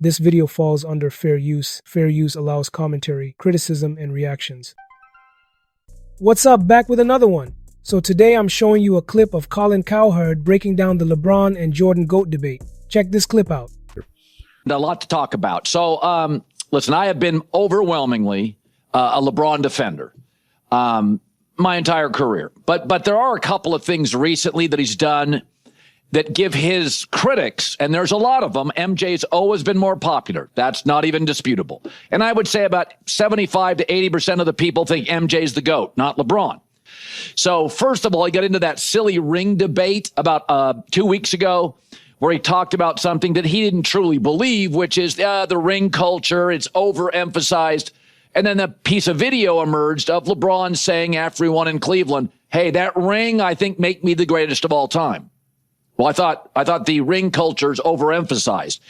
This video falls under fair use. Fair use allows commentary, criticism, and reactions. What's up? Back with another one. So today I'm showing you a clip of Colin Cowherd breaking down the LeBron and Jordan GOAT debate. Check this clip out. A lot to talk about. So, listen, I have been overwhelmingly a LeBron defender my entire career. But there are a couple of things recently that he's done that give his critics, and there's a lot of them, MJ's always been more popular. That's not even disputable. And I would say about 75 to 80% of the people think MJ's the GOAT, not LeBron. So first of all, he got into that silly ring debate about 2 weeks ago where he talked about something that he didn't truly believe, which is the ring culture. It's overemphasized. And then a piece of video emerged of LeBron saying after he won in Cleveland, hey, that ring, I think, make me the greatest of all time. Well, I thought the ring culture is overemphasized.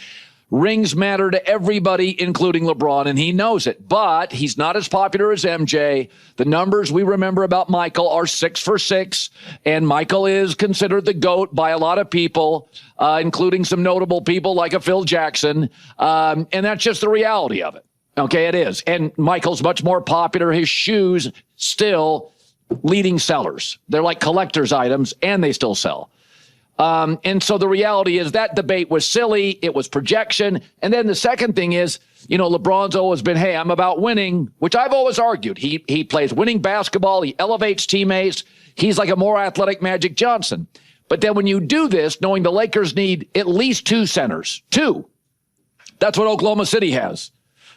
Rings matter to everybody, including LeBron, and he knows it. But he's not as popular as MJ. The numbers we remember about Michael are 6 for 6, and Michael is considered the GOAT by a lot of people, including some notable people like a Phil Jackson, and that's just the reality of it. Okay, it is. And Michael's much more popular. His shoes still leading sellers. They're like collector's items, and they still sell. And so the reality is that debate was silly. It was projection. And then the second thing is, LeBron's always been, hey, I'm about winning, which I've always argued. He plays winning basketball. He elevates teammates. He's like a more athletic Magic Johnson. But then when you do this, knowing the Lakers need at least 2 centers, 2, that's what Oklahoma City has.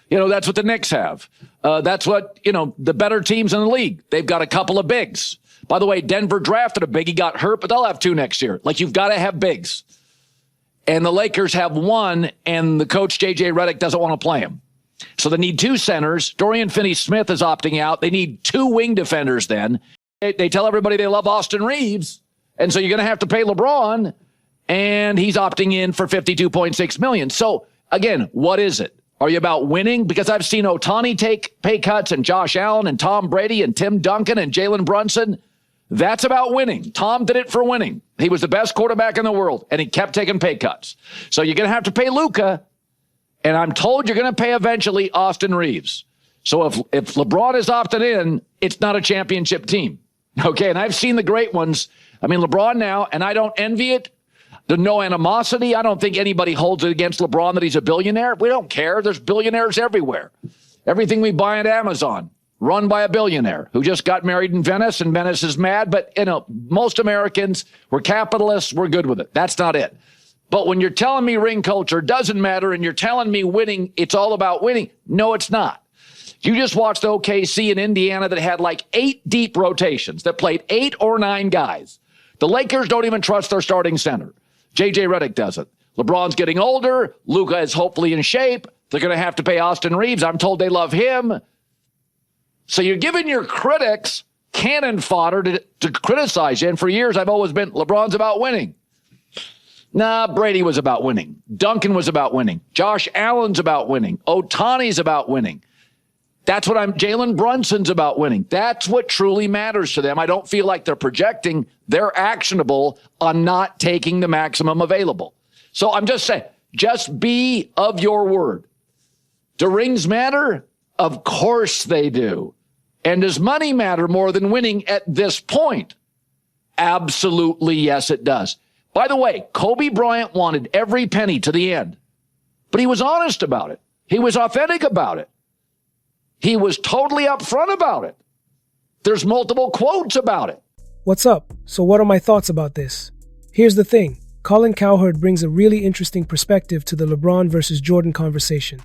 That's what the Knicks have. That's what, the better teams in the league. They've got a couple of bigs. By the way, Denver drafted a big. He got hurt, but they'll have 2 next year. Like, you've got to have bigs. And the Lakers have 1, and the coach, J.J. Redick, doesn't want to play him. So they need 2 centers. Dorian Finney-Smith is opting out. They need 2 wing defenders then. They tell everybody they love Austin Reeves, and so you're going to have to pay LeBron, and he's opting in for $52.6 million. So, again, what is it? Are you about winning? Because I've seen Ohtani take pay cuts, and Josh Allen and Tom Brady and Tim Duncan and Jalen Brunson. That's about winning. Tom did it for winning. He was the best quarterback in the world, and he kept taking pay cuts. So you're going to have to pay Luka, and I'm told you're going to pay eventually Austin Reeves. So if LeBron is opted in, it's not a championship team. Okay, and I've seen the great ones. I mean, LeBron now, and I don't envy it. There's no animosity. I don't think anybody holds it against LeBron that he's a billionaire. We don't care. There's billionaires everywhere. Everything we buy at Amazon, run by a billionaire who just got married in Venice, and Venice is mad. But, most Americans, we're capitalists. We're good with it. That's not it. But when you're telling me ring culture doesn't matter and you're telling me winning, it's all about winning. No, it's not. You just watched OKC in Indiana that had like 8 deep rotations that played 8 or 9 guys. The Lakers don't even trust their starting center. J.J. Redick doesn't. LeBron's getting older. Luka is hopefully in shape. They're going to have to pay Austin Reeves. I'm told they love him. So you're giving your critics cannon fodder to criticize you. And for years, I've always been, LeBron's about winning. Nah, Brady was about winning. Duncan was about winning. Josh Allen's about winning. Ohtani's about winning. That's what Jalen Brunson's about winning. That's what truly matters to them. I don't feel like they're projecting. They're actionable on not taking the maximum available. So I'm just saying, just be of your word. Do rings matter? Of course they do. And does money matter more than winning at this point? Absolutely, yes, it does. By the way, Kobe Bryant wanted every penny to the end, but he was honest about it. He was authentic about it. He was totally upfront about it. There's multiple quotes about it. What's up? So what are my thoughts about this? Here's the thing. Colin Cowherd brings a really interesting perspective to the LeBron versus Jordan conversation.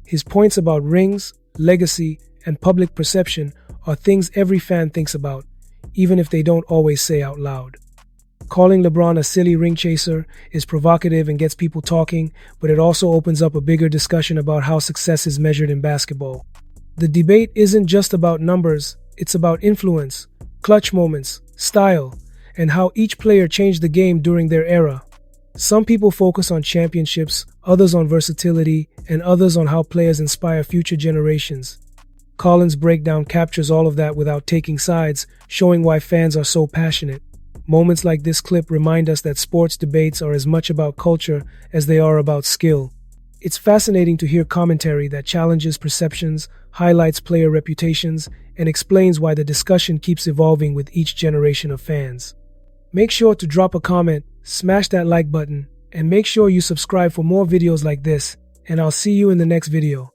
His points about rings, legacy, and public perception are things every fan thinks about, even if they don't always say out loud. Calling LeBron a silly ring chaser is provocative and gets people talking, but it also opens up a bigger discussion about how success is measured in basketball. The debate isn't just about numbers, it's about influence, clutch moments, style, and how each player changed the game during their era. Some people focus on championships, others on versatility, and others on how players inspire future generations. Colin's breakdown captures all of that without taking sides, showing why fans are so passionate. Moments like this clip remind us that sports debates are as much about culture as they are about skill. It's fascinating to hear commentary that challenges perceptions, highlights player reputations, and explains why the discussion keeps evolving with each generation of fans. Make sure to drop a comment, smash that like button, and make sure you subscribe for more videos like this, and I'll see you in the next video.